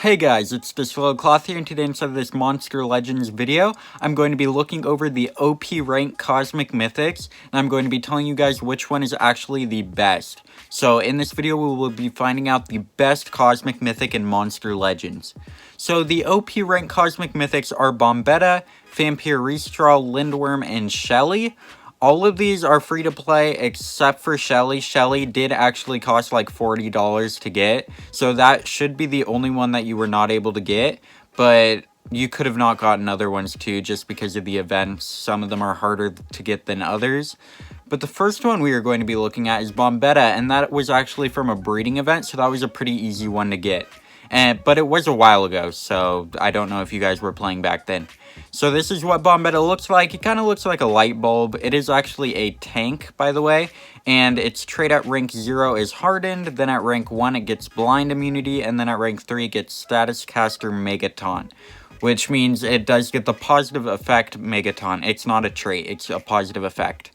Hey guys, it's the Slow Cloth here, and today inside of this Monster Legends video, I'm going to be looking over the OP rank Cosmic Mythics, and I'm going to be telling you guys which one is actually the best. So in this video, we will be finding out the best Cosmic Mythic in Monster Legends. So the OP rank Cosmic Mythics are Bombetta, Famistrel, Linworm, and Shelly. All of these are free to play except for Shelly. Shelly did actually cost like $40 to get, so that should be the only one that you were not able to get, but you could have not gotten other ones too just because of the events. Some of them are harder to get than others. But the first one we are going to be looking at is Bombetta, and that was actually from a breeding event, so that was a pretty easy one to get. But it was a while ago, so I don't know if you guys were playing back then. So this is what Bombetta looks like. It kind of looks like a light bulb. It is actually a tank, by the way, and its trait at rank 0 is Hardened, then at rank 1 it gets Blind Immunity, and then at rank 3 it gets Status Caster Megaton, which means it does get the positive effect Megaton. It's not a trait, it's a positive effect.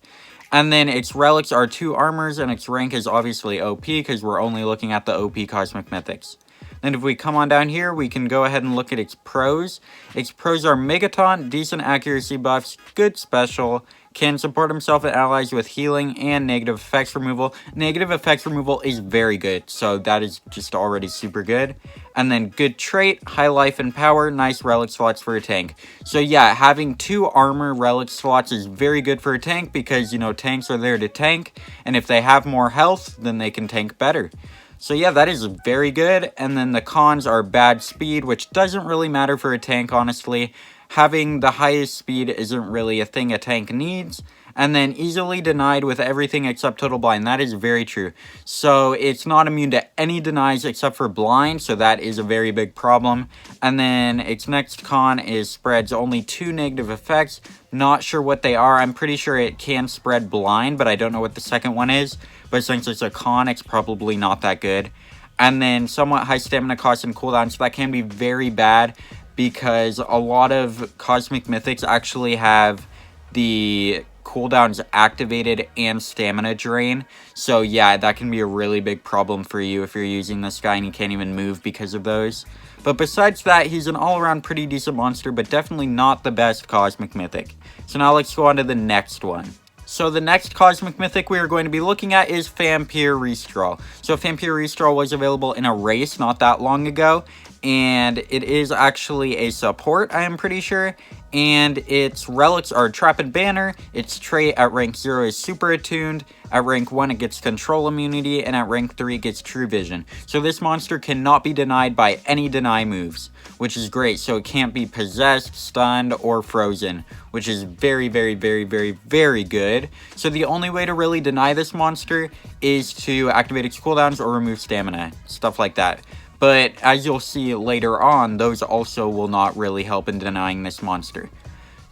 And then its relics are 2 armors, and its rank is obviously OP, because we're only looking at the OP Cosmic Mythics. Then if we come on down here, we can go ahead and look at its pros. Its pros are Megaton, decent accuracy buffs, good special, can support himself and allies with healing, and negative effects removal. Negative effects removal is very good, so that is just already super good. And then good trait, high life and power, nice relic slots for a tank. So yeah, having 2 armor relic slots is very good for a tank because, you know, tanks are there to tank, and if they have more health, then they can tank better. So yeah, that is very good. And then the cons are bad speed, which doesn't really matter for a tank, honestly. Having the highest speed isn't really a thing a tank needs. And then easily denied with everything except total blind. That is very true. So it's not immune to any denies except for blind, so that is a very big problem. And then its next con is spreads only 2 negative effects. Not sure what they are. I'm pretty sure it can spread blind, but I don't know what the second one is. But since it's a con, it's probably not that good. And then somewhat high stamina cost and cooldown, so that can be very bad because a lot of Cosmic Mythics actually have the cooldowns activated and stamina drain. So yeah, that can be a really big problem for you if you're using this guy and you can't even move because of those. But besides that, he's an all-around pretty decent monster, but definitely not the best Cosmic Mythic. So now let's go on to the next one. So the next Cosmic Mythic we are going to be looking at is Famistrel. So Famistrel was available in a race not that long ago, and it is actually a support, I am pretty sure. And its relics are Trap and Banner. Its trait at rank 0 is Super Attuned. At rank 1 it gets Control Immunity, and at rank 3 it gets True Vision. So this monster cannot be denied by any deny moves, which is great. So it can't be possessed, stunned, or frozen, which is very, very, very, very, very good. So the only way to really deny this monster is to activate its cooldowns or remove stamina, stuff like that. But as you'll see later on, those also will not really help in denying this monster.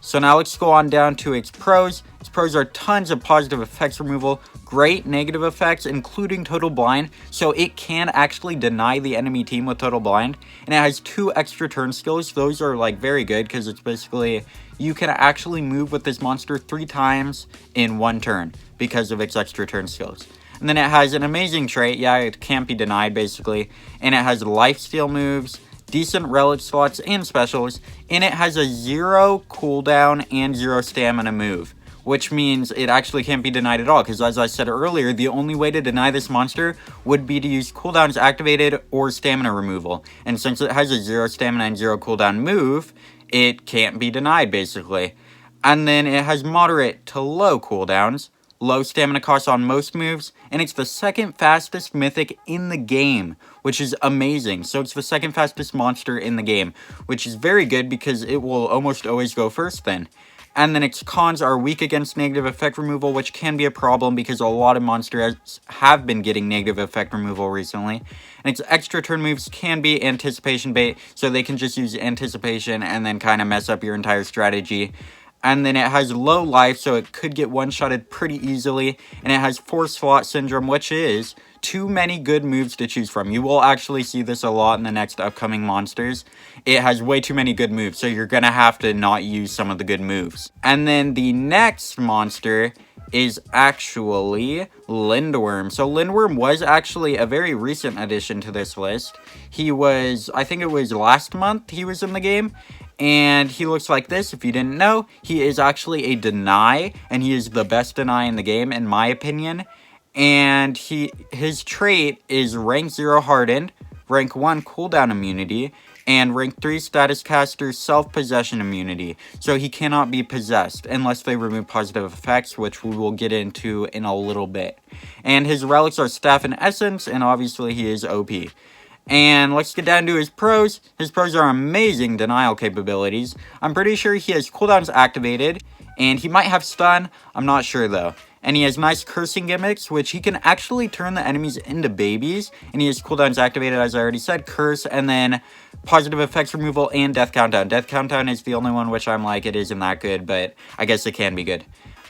So now let's go on down to its pros. Its pros are tons of positive effects removal, great negative effects, including total blind, so it can actually deny the enemy team with total blind. And it has 2 extra turn skills. Those are like very good because it's basically you can actually move with this monster 3 times in 1 turn because of its extra turn skills. And then it has an amazing trait, yeah, it can't be denied basically, and it has lifesteal moves, decent relic slots and specials, and it has a 0 cooldown and 0 stamina move, which means it actually can't be denied at all, because as I said earlier, the only way to deny this monster would be to use cooldowns activated or stamina removal, and since it has a 0 stamina and 0 cooldown move, it can't be denied basically. And then it has moderate to low cooldowns, low stamina cost on most moves, and it's the 2nd fastest mythic in the game, which is amazing. So it's the 2nd fastest monster in the game, which is very good because it will almost always go first then. And then its cons are weak against negative effect removal, which can be a problem because a lot of monsters have been getting negative effect removal recently. And its extra turn moves can be anticipation bait, so they can just use anticipation and then kind of mess up your entire strategy. And then it has low life, so it could get one-shotted pretty easily. And it has 4 slot syndrome, which is too many good moves to choose from. You will actually see this a lot in the next upcoming monsters. It has way too many good moves, so you're gonna have to not use some of the good moves. And then the next monster is actually Linworm. So Linworm was actually a very recent addition to this list. He was, I think it was last month he was in the game. And he looks like this. If you didn't know, he is actually a deny, and he is the best deny in the game, in my opinion. And his trait is rank 0 hardened, rank 1 cooldown immunity, and rank 3 status caster self-possession immunity. So he cannot be possessed unless they remove positive effects, which we will get into in a little bit. And his relics are staff and essence, and obviously he is OP. And let's get down to his pros. His pros are amazing denial capabilities. I'm pretty sure he has cooldowns activated, and he might have stun. I'm not sure though. And he has nice cursing gimmicks, which he can actually turn the enemies into babies. And he has cooldowns activated, as I already said, curse, and then positive effects removal and death countdown. Death countdown is the only one which I'm like, it isn't that good, but I guess it can be good.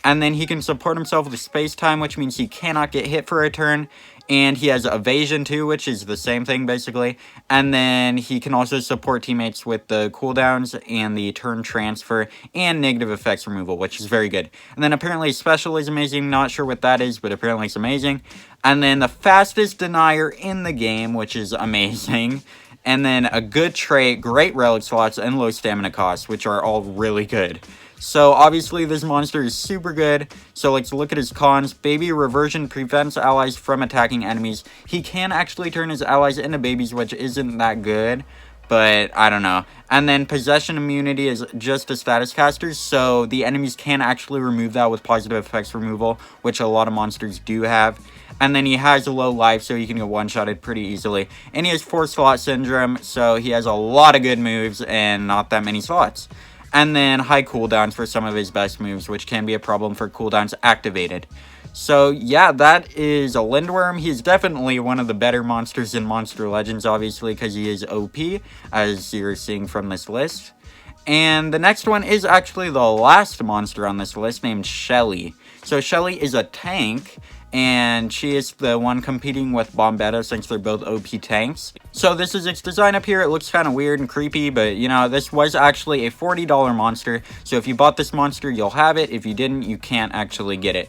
And then he can support himself with space time, which means he cannot get hit for a turn. And he has evasion too, which is the same thing basically. And then he can also support teammates with the cooldowns and the turn transfer and negative effects removal, which is very good. And then apparently special is amazing. Not sure what that is, but apparently it's amazing. And then the fastest denier in the game, which is amazing. And then a good trait, great relic slots, and low stamina costs, which are all really good. So obviously this monster is super good. So let's look at his cons. Baby reversion prevents allies from attacking enemies. He can actually turn his allies into babies, which isn't that good, but I don't know. And then possession immunity is just a status caster, so the enemies can actually remove that with positive effects removal, which a lot of monsters do have. And then he has a low life, so he can get one-shotted pretty easily. And he has 4 slot syndrome, so he has a lot of good moves and not that many slots. And then high cooldowns for some of his best moves, which can be a problem for cooldowns activated. So yeah, that is a Linworm. He's definitely one of the better monsters in Monster Legends, obviously, because he is OP, as you're seeing from this list. And the next one is actually the last monster on this list, named Shelly. So Shelly is a tank, and she is the one competing with Bombetta since they're both OP tanks. So this is its design up here. It looks kind of weird and creepy, but you know, this was actually a $40 monster. So if you bought this monster, you'll have it. If you didn't, you can't actually get it.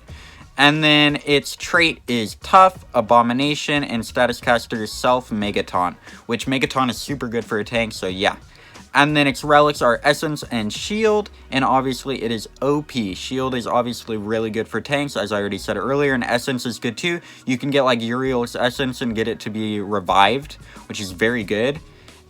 And then its trait is Tough, Abomination, and Status Caster Self Megaton, which Megaton is super good for a tank, so yeah. And then its relics are Essence and Shield, and obviously it is OP. Shield is obviously really good for tanks, as I already said earlier, and Essence is good too. You can get like Uriel's Essence and get it to be revived, which is very good.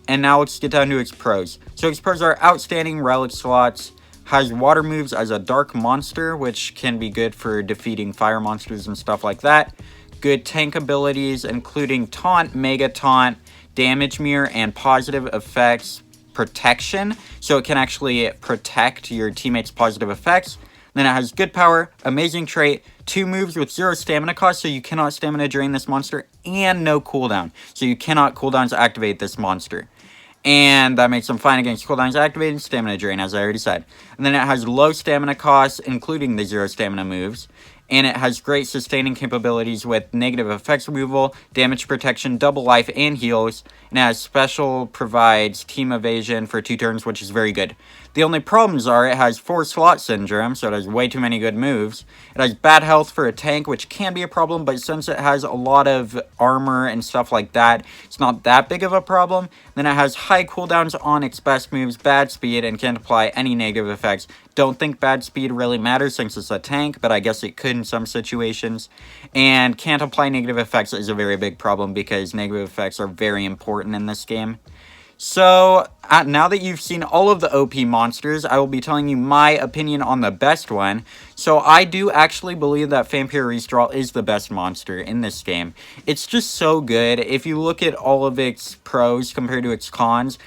And now let's get down to its pros. So its pros are outstanding relic slots, has water moves as a dark monster, which can be good for defeating fire monsters and stuff like that. Good tank abilities, including Taunt, Mega Taunt, Damage Mirror, and positive effects protection, so it can actually protect your teammates' positive effects. Then it has good power, amazing trait, 2 moves with 0 stamina cost, so you cannot stamina drain this monster, and no cooldown, so you cannot cooldowns activate this monster. And that makes them fine against cooldowns activated and stamina drain, as I already said. And then it has low stamina costs, including the 0 stamina moves. And it has great sustaining capabilities with negative effects removal, damage protection, double life, and heals. And it has special provides team evasion for 2 turns, which is very good. The only problems are it has 4 slot syndrome, so it has way too many good moves. It has bad health for a tank, which can be a problem, but since it has a lot of armor and stuff like that, it's not that big of a problem. Then it has high cooldowns on its best moves, bad speed, and can't apply any negative effects. Don't think bad speed really matters since it's a tank, but I guess it could in some situations. And can't apply negative effects is a very big problem because negative effects are very important in this game. So, now that you've seen all of the OP monsters, I will be telling you my opinion on the best one. So, I do actually believe that Famistrel is the best monster in this game. It's just so good. If you look at all of its pros compared to its cons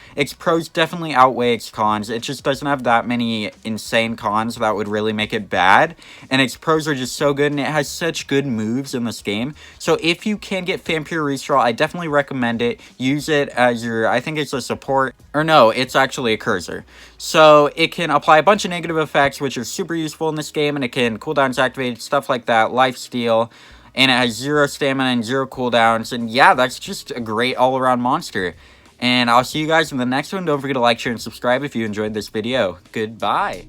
definitely outweigh its cons. It just doesn't have that many insane cons that would really make it bad. And its pros are just so good, and it has such good moves in this game. So, if you can get Famistrel, I definitely recommend it. Use it as your, I think it's a support, or no, it's actually a cursor. So it can apply a bunch of negative effects, which are super useful in this game, and it can cooldowns activate, stuff like that, lifesteal, and it has 0 stamina and 0 cooldowns, and yeah, that's just a great all-around monster. And I'll see you guys in the next one. Don't forget to like, share, and subscribe if you enjoyed this video. Goodbye.